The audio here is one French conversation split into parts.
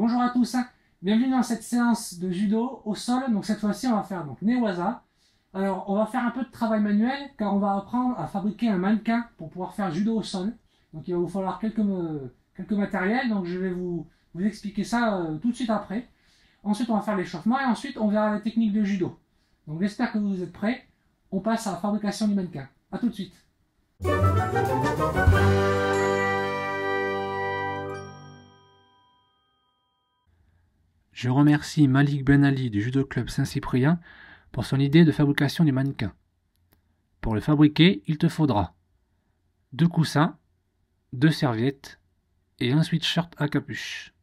Bonjour à tous, bienvenue dans cette séance de judo au sol. Donc cette fois-ci on va faire donc Newaza. Alors on va faire un peu de travail manuel car on va apprendre à fabriquer un mannequin pour pouvoir faire judo au sol. Donc il va vous falloir quelques matériels, donc je vais vous expliquer ça tout de suite après. Ensuite on va faire l'échauffement et ensuite on verra les techniques de judo. Donc j'espère que vous êtes prêts. On passe à la fabrication du mannequin. A tout de suite. Je remercie Malik Ben Ali du Judo Club Saint-Cyprien pour son idée de fabrication du mannequin. Pour le fabriquer, il te faudra 2 coussins, 2 serviettes et un sweatshirt à capuche.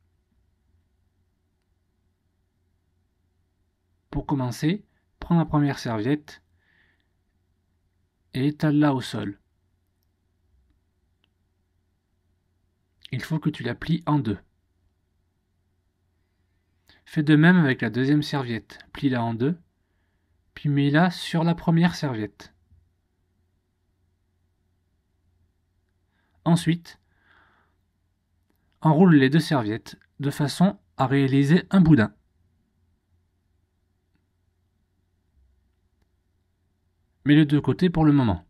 Pour commencer, prends la première serviette et étale-la au sol. Il faut que tu la plies en deux. Fais de même avec la deuxième serviette. Plie-la en deux, puis mets-la sur la première serviette. Ensuite, enroule les deux serviettes de façon à réaliser un boudin. Mets-le de côté pour le moment.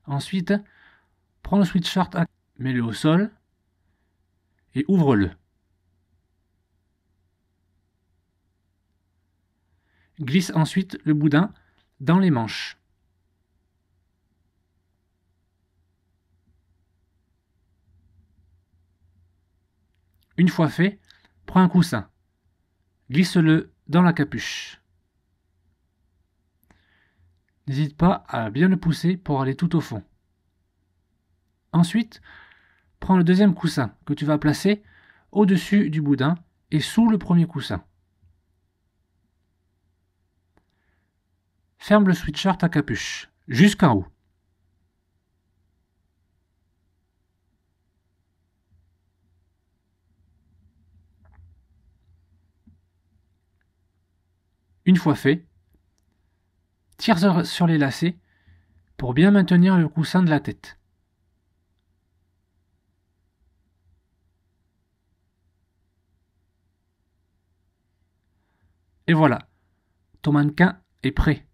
Ensuite, prends le sweatshirt, mets-le au sol et ouvre-le. Glisse ensuite le boudin dans les manches. Une fois fait, prends un coussin. Glisse-le dans la capuche. N'hésite pas à bien le pousser pour aller tout au fond. Ensuite, prends le deuxième coussin que tu vas placer au-dessus du boudin et sous le premier coussin. Ferme le sweatshirt à capuche jusqu'en haut. Une fois fait, tire sur les lacets pour bien maintenir le coussin de la tête. Et voilà, ton mannequin est prêt.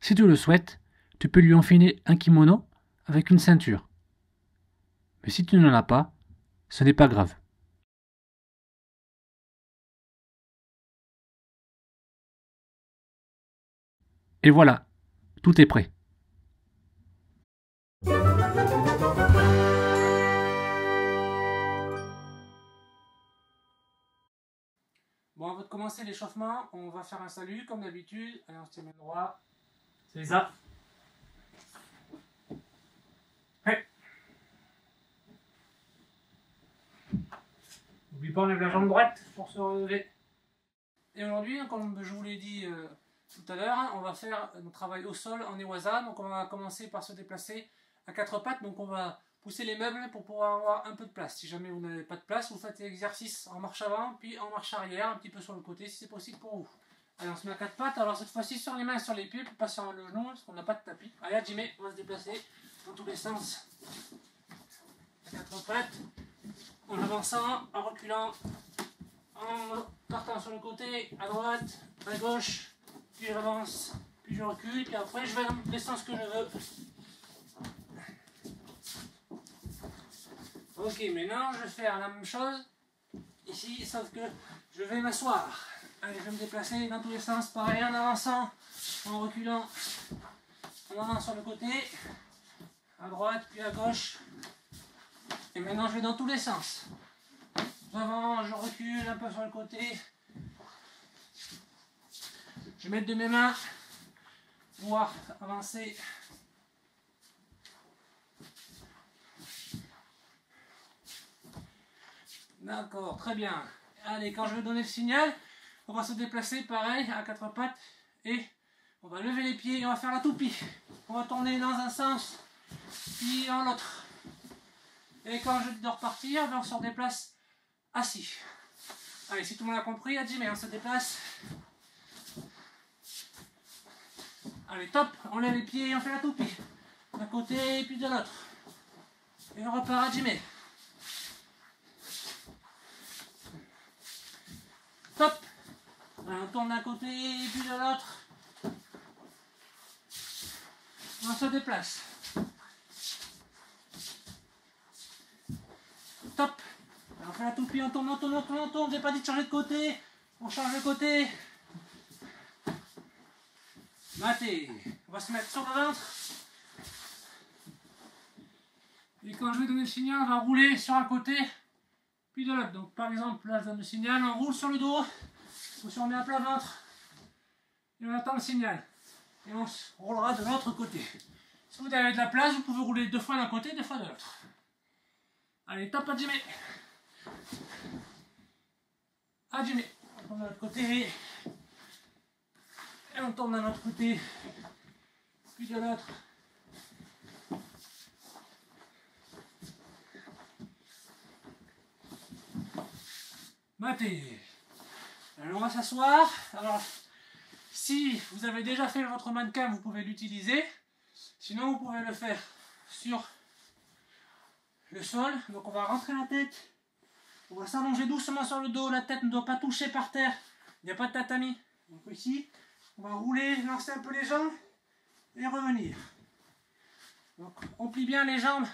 Si tu le souhaites, tu peux lui enfiler un kimono avec une ceinture. Mais si tu n'en as pas, ce n'est pas grave. Et voilà, tout est prêt. Bon, avant de commencer l'échauffement, on va faire un salut comme d'habitude. Allez, on se tient main droit. C'est ça. Hey. N'oublie pas, on lève la jambe droite pour se relever. Et aujourd'hui, comme je vous l'ai dit tout à l'heure, on va faire notre travail au sol en Newaza. Donc on va commencer par se déplacer à 4 pattes. Donc on va pousser les meubles pour pouvoir avoir un peu de place. Si jamais vous n'avez pas de place, vous faites l'exercice en marche avant, puis en marche arrière, un petit peu sur le côté si c'est possible pour vous. Allez, on se met à 4 pattes. Alors cette fois-ci sur les mains et sur les pieds pour pas sur le genou parce qu'on n'a pas de tapis. Allez, Jimmy, on va se déplacer dans tous les sens. À 4 pattes, en avançant, en reculant, en partant sur le côté, à droite, à gauche, puis j'avance, puis je recule, puis après je vais dans les sens que je veux. Ok, maintenant je vais faire la même chose ici, sauf que je vais m'asseoir. Allez, je vais me déplacer dans tous les sens, pareil, en avançant, en reculant, en allant sur le côté, à droite, puis à gauche. Et maintenant je vais dans tous les sens. J'avance, je recule un peu sur le côté. Je vais mettre de mes mains pour pouvoir avancer. D'accord, très bien. Allez, quand je vais donner le signal, on va se déplacer pareil à 4 pattes et on va lever les pieds et on va faire la toupie. On va tourner dans un sens puis dans l'autre. Et quand je dois repartir, on se redéplace assis. Allez, si tout le monde a compris, Jimmy, on se déplace Allez, top, on lève les pieds et on fait la toupie. D'un côté et puis de l'autre. Et on repart à Jimmy. Top. On tourne d'un côté et puis de l'autre. On se déplace. Top. On fait la toupie, on tourne, on tourne, on tourne, on tourne. J'ai pas dit de changer de côté. On change de côté. Maté. On va se mettre sur le ventre. Et quand je vais donner le signal, on va rouler sur un côté, puis de l'autre. Donc par exemple, là je donne le signal, on roule sur le dos, ou si on met à plat ventre, et on attend le signal. Et on roulera de l'autre côté. Si vous avez de la place, vous pouvez rouler 2 fois d'un côté, 2 fois de l'autre. Allez, top à Jimmy. À Jimmy. On tourne de l'autre côté. Et on tourne d'un autre côté, puis de l'autre. Maté. Alors on va s'asseoir. Alors si vous avez déjà fait votre mannequin, vous pouvez l'utiliser. Sinon vous pouvez le faire sur le sol. Donc on va rentrer la tête. On va s'allonger doucement sur le dos. La tête ne doit pas toucher par terre. Il n'y a pas de tatami. Donc ici, on va rouler, lancer un peu les jambes et revenir. Donc on plie bien les jambes.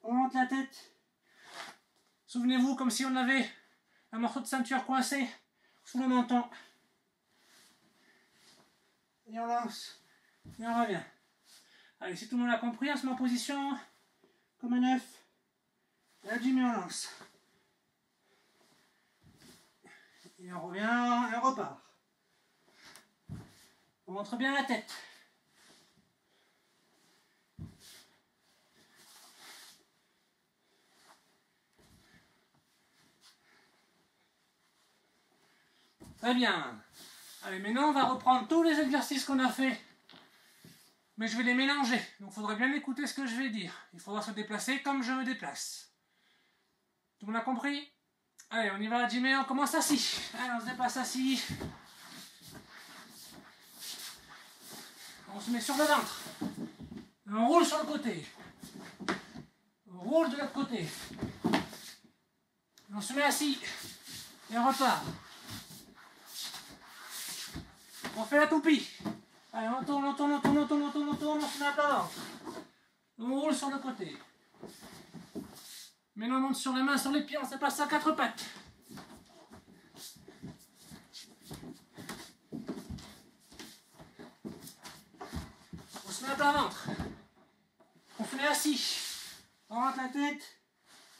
On monte la tête. Souvenez-vous comme si on avait un morceau de ceinture coincé sous le menton. Et on lance. Et on revient. Allez, si tout le monde a compris, on se met en position comme un œuf. Et là, Jimmy, on lance. Et on revient et on repart. On montre bien la tête. Très bien. Allez, maintenant on va reprendre tous les exercices qu'on a fait. Mais je vais les mélanger. Donc il faudra bien écouter ce que je vais dire. Il faudra se déplacer comme je me déplace. Tout le monde a compris? Allez, on y va, Jimmy, on commence assis. Allez, on se déplace assis. On se met sur le ventre. On roule sur le côté. On roule de l'autre côté. On se met assis. Et on repart. On fait la toupie. Allez, on tourne, on tourne, on tourne, on tourne, on tourne, on tourne, on se met à plat ventre. On roule sur le côté. Maintenant on monte sur les mains, sur les pieds, on se déplace à 4 pattes. On se met à plat ventre. On se met assis. On rentre la tête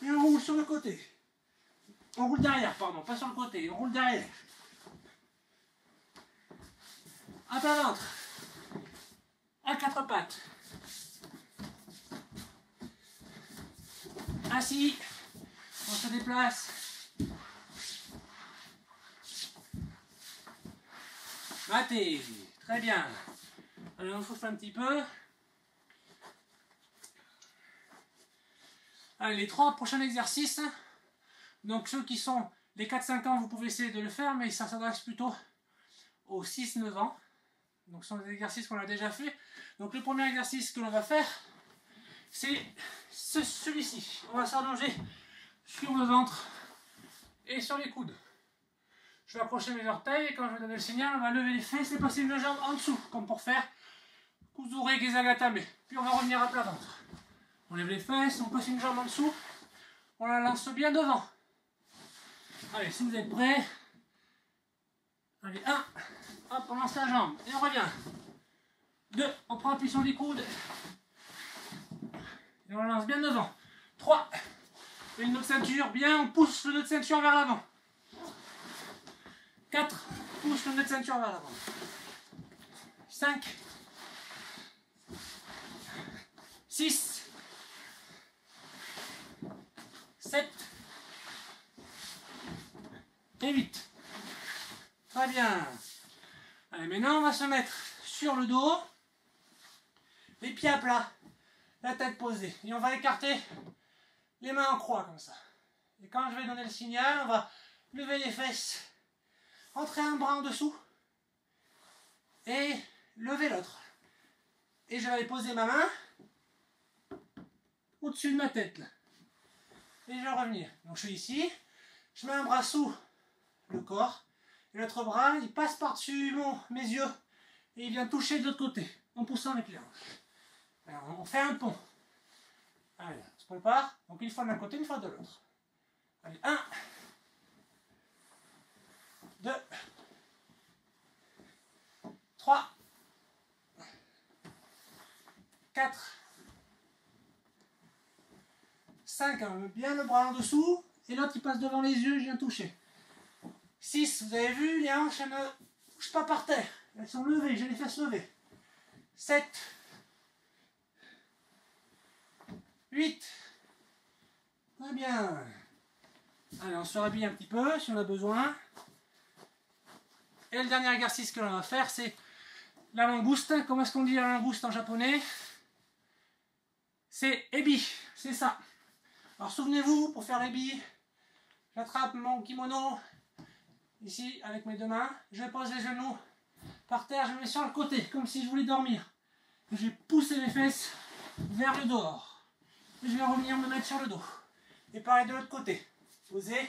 et on roule sur le côté. On roule derrière, pardon, pas sur le côté, on roule derrière. À plat ventre. À 4 pattes. Assis. On se déplace. Maté. Très bien. Allez, on souffle un petit peu. Allez, les 3 prochains exercices. Donc ceux qui sont les 4-5 ans, vous pouvez essayer de le faire, mais ça s'adresse plutôt aux 6-9 ans. Donc ce sont des exercices qu'on a déjà fait. Donc le premier exercice que l'on va faire, c'est celui-ci. On va s'allonger sur le ventre et sur les coudes. Je vais approcher mes orteils et quand je vais donner le signal, on va lever les fesses et passer une jambe en dessous, comme pour faire Kuzure Gezagatame. Puis on va revenir à plat ventre. On lève les fesses, on passe une jambe en dessous, on la lance bien devant. Allez, si vous êtes prêts, allez, 1, hop, on lance la jambe et on revient. 2, on prend appui sur les coudes et on la lance bien devant. 3, une nœud de ceinture, bien, on pousse le nœud de ceinture vers l'avant. 4, pousse le nœud de ceinture vers l'avant. 5, 6, 7 et 8. Très bien. Allez, maintenant on va se mettre sur le dos, les pieds à plat, la tête posée. Et on va écarter les mains en croix comme ça. Et quand je vais donner le signal, on va lever les fesses, rentrer un bras en dessous et lever l'autre. Et je vais poser ma main au-dessus de ma tête, là. Et je vais revenir. Donc je suis ici, je mets un bras sous le corps, et l'autre bras, il passe par-dessus mes yeux, et il vient toucher de l'autre côté, en poussant avec les hanches. Alors on fait un pont. Allez, on se prépare. Donc une fois d'un côté, une fois de l'autre. Allez, 1, 2, 3, 4, 5, on met bien le bras en dessous, et l'autre il passe devant les yeux, je viens toucher. 6, vous avez vu, les hanches elles ne bougent pas par terre, elles sont levées, j'ai les fesses levées. 7, 8, très bien. Allez, on se rhabille un petit peu si on a besoin. Et le dernier exercice que l'on va faire, c'est la langouste. Comment est-ce qu'on dit la langouste en japonais? C'est ebi, c'est ça. Alors souvenez-vous, pour faire l'ebi, j'attrape mon kimono ici avec mes deux mains, je pose les genoux par terre, je me mets sur le côté, comme si je voulais dormir. Je vais pousser les fesses vers le dehors. Et je vais revenir me mettre sur le dos. Et pareil de l'autre côté. Poser,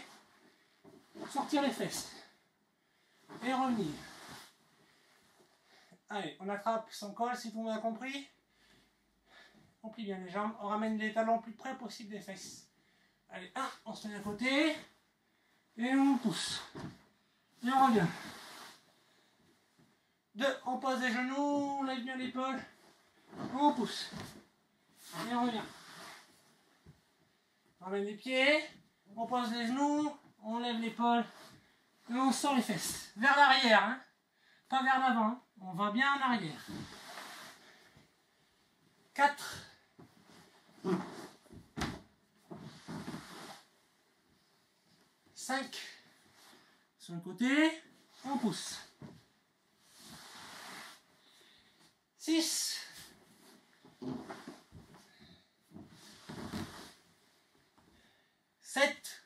sortir les fesses. Et revenir. Allez, on attrape son col si tout le monde a compris. On plie bien les jambes, on ramène les talons le plus près possible des fesses. Allez, 1, on se met d'un côté. Et on pousse. Et on revient. 2, on pose les genoux, on lève bien l'épaule. On pousse. Et on revient. On ramène les pieds, on pose les genoux, on lève l'épaule. Et on sort les fesses. Vers l'arrière, hein. Pas vers l'avant. Hein. On va bien en arrière. 4. 5. Sur le côté, on pousse. 6. 7.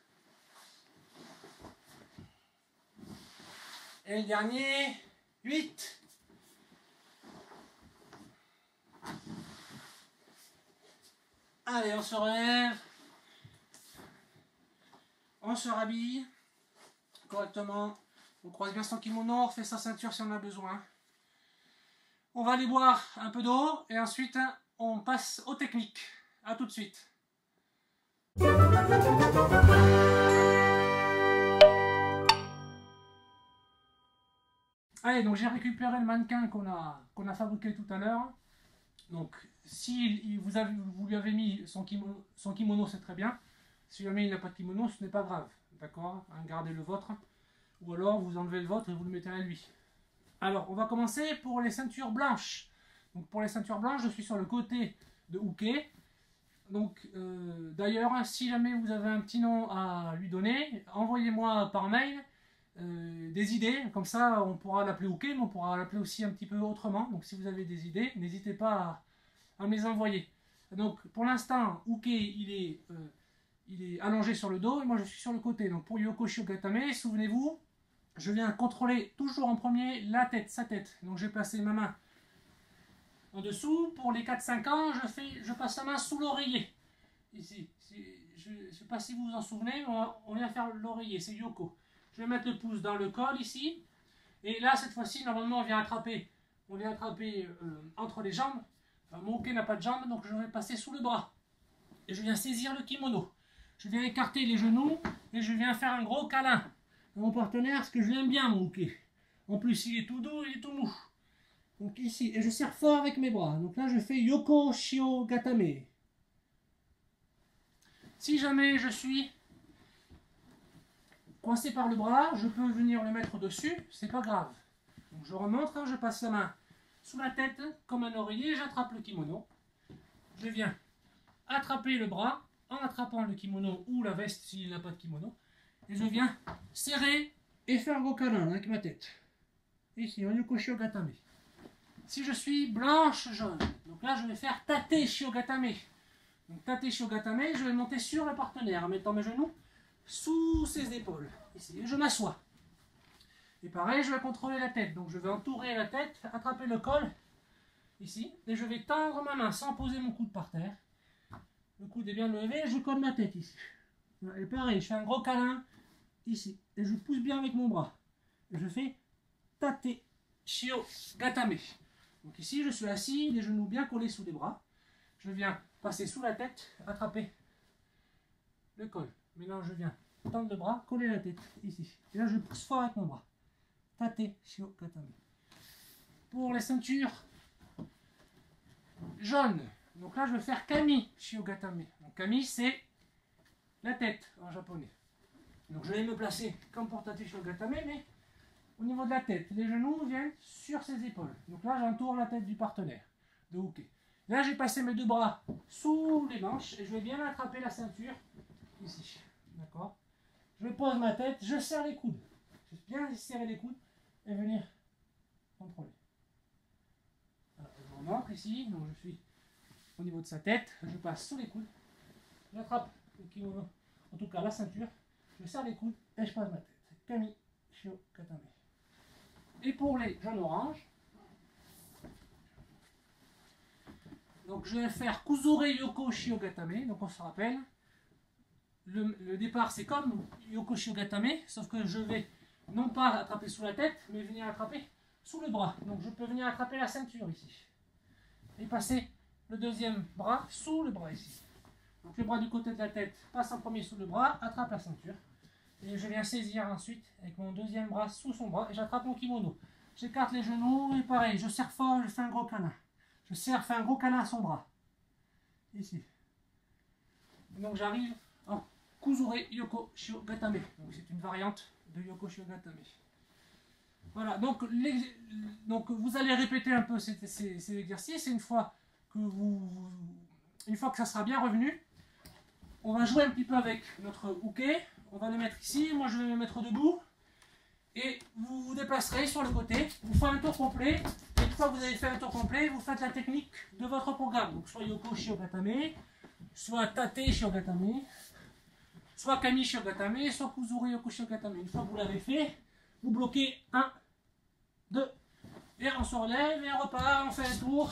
Et le dernier, 8. Allez, on se relève. On se rhabille correctement. On croise bien son kimono, on refait sa ceinture si on a besoin. On va aller boire un peu d'eau et ensuite on passe aux techniques. A tout de suite. Allez, donc j'ai récupéré le mannequin qu'on a fabriqué tout à l'heure. Donc, si vous lui avez mis son kimono, c'est très bien. Si jamais il n'a pas de kimono, ce n'est pas grave. D'accord, hein, gardez le vôtre. Ou alors, vous enlevez le vôtre et vous le mettez à lui. Alors, on va commencer pour les ceintures blanches. Donc, pour les ceintures blanches, je suis sur le côté de Uke. Donc, d'ailleurs, si jamais vous avez un petit nom à lui donner, envoyez-moi par mail des idées. Comme ça, on pourra l'appeler Uke, mais on pourra l'appeler aussi un petit peu autrement. Donc, si vous avez des idées, n'hésitez pas à me les envoyer. Donc, pour l'instant, Uke, il est allongé sur le dos et moi, je suis sur le côté. Donc, pour Yoko Shiogatame, souvenez-vous, je viens contrôler toujours en premier la tête, sa tête. Donc, je vais placer ma main en dessous. Pour les 4-5 ans, je passe la main sous l'oreiller. Ici, je ne sais pas si vous vous en souvenez, mais on vient faire l'oreiller, c'est Yoko. Je vais mettre le pouce dans le col ici. Et là, cette fois-ci, normalement, on vient attraper entre les jambes. Enfin, mon Uke n'a pas de jambes, donc je vais passer sous le bras. Et je viens saisir le kimono. Je viens écarter les genoux et je viens faire un gros câlin à mon partenaire, parce que je l'aime bien, mon Uke. En plus, il est tout doux, il est tout mou. Donc ici, et je serre fort avec mes bras. Donc là, je fais Yoko Shio Gatame. Si jamais je suis coincé par le bras, je peux venir le mettre dessus, c'est pas grave. Donc je remonte, hein, je passe la main sous la tête comme un oreiller, j'attrape le kimono. Je viens attraper le bras en attrapant le kimono ou la veste s'il n'a pas de kimono. Et je viens serrer et faire un gros câlin avec ma tête. Ici, en Yoko Shio Gatame. Si je suis blanche-jaune, donc là je vais faire Tate Shiogatame. Donc Tate Shiogatame, je vais monter sur le partenaire en mettant mes genoux sous ses épaules. Ici, je m'assois. Et pareil, je vais contrôler la tête. Donc je vais entourer la tête, attraper le col, ici, et je vais tendre ma main sans poser mon coude par terre. Le coude est bien levé, je colle ma tête ici. Et pareil, je fais un gros câlin ici. Et je pousse bien avec mon bras. Et je fais tate shio gatame. Donc ici, je suis assis, les genoux bien collés sous les bras. Je viens passer sous la tête, attraper le col. Maintenant, je viens tendre le bras, coller la tête ici. Et là, je pousse fort avec mon bras. Tate shio gatame. Pour les ceintures jaunes, donc là, je vais faire kami shio gatame. Donc kami, c'est la tête en japonais. Donc je vais me placer comme pour tate shio gatame, mais au niveau de la tête. Les genoux viennent sur ses épaules. Donc là, j'entoure la tête du partenaire de hookah. Là, j'ai passé mes deux bras sous les manches et je vais bien attraper la ceinture ici. D'accord? Je pose ma tête, je serre les coudes. Je vais bien serrer les coudes et venir contrôler. Alors, je remonte ici, donc je suis au niveau de sa tête, je passe sous les coudes, j'attrape le kimono, en tout cas la ceinture, je serre les coudes et je pose ma tête. Kami shio gatame. Et pour les jaunes oranges, donc je vais faire Kuzure Yoko Shio Gatame. Donc on se rappelle, le départ c'est comme Yoko Shio Gatame, sauf que je vais non pas attraper sous la tête, mais venir attraper sous le bras. Donc je peux venir attraper la ceinture ici. Et passer le deuxième bras sous le bras ici. Donc le bras du côté de la tête passe en premier sous le bras, attrape la ceinture. Et je viens saisir ensuite avec mon deuxième bras sous son bras et j'attrape mon kimono. J'écarte les genoux et pareil, je serre fort, je fais un gros câlin. Je serre, fais un gros câlin à son bras. Ici. Et donc j'arrive en Kuzure Yoko Shio Gatame. Donc c'est une variante de Yoko Shio Gatame. Voilà, donc vous allez répéter un peu ces exercices et une fois que ça sera bien revenu, on va jouer un petit peu avec notre hookah. On va le mettre ici, moi je vais me mettre debout. Et vous vous déplacerez sur le côté, vous faites un tour complet. Et une fois que vous avez fait un tour complet, vous faites la technique de votre programme. Donc soit Yoko Shio Gatame, soit Tate Shio Gatame, soit Kami Shio Gatame, soit Kuzure Yoko Shio Gatame. Une fois que vous l'avez fait, vous bloquez 1, 2, et on se relève et on repart, on fait un tour.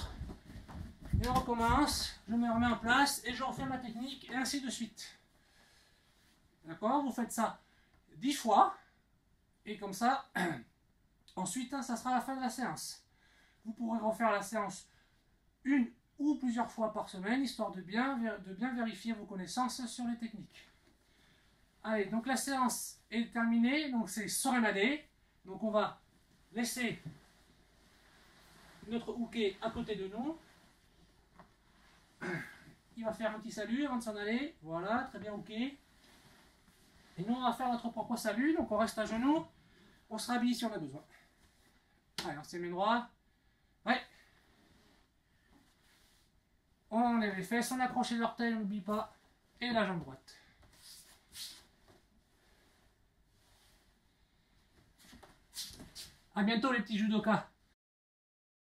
Et on recommence, je me remets en place et je refais ma technique et ainsi de suite. D'accord? Vous faites ça 10 fois et comme ça, ensuite, ça sera la fin de la séance. Vous pourrez refaire la séance une ou plusieurs fois par semaine, histoire de bien vérifier vos connaissances sur les techniques. Allez, donc la séance est terminée, donc c'est Soremade. Donc on va laisser notre hookah à côté de nous. Il va faire un petit salut avant de s'en aller. Voilà, très bien, ok. Et nous, on va faire notre propre salut. Donc, on reste à genoux. On se rhabille si on a besoin. Allez, on se met droit. Ouais. On enlève les fesses, on accroche les orteils, on n'oublie pas. Et la jambe droite. À bientôt, les petits judokas.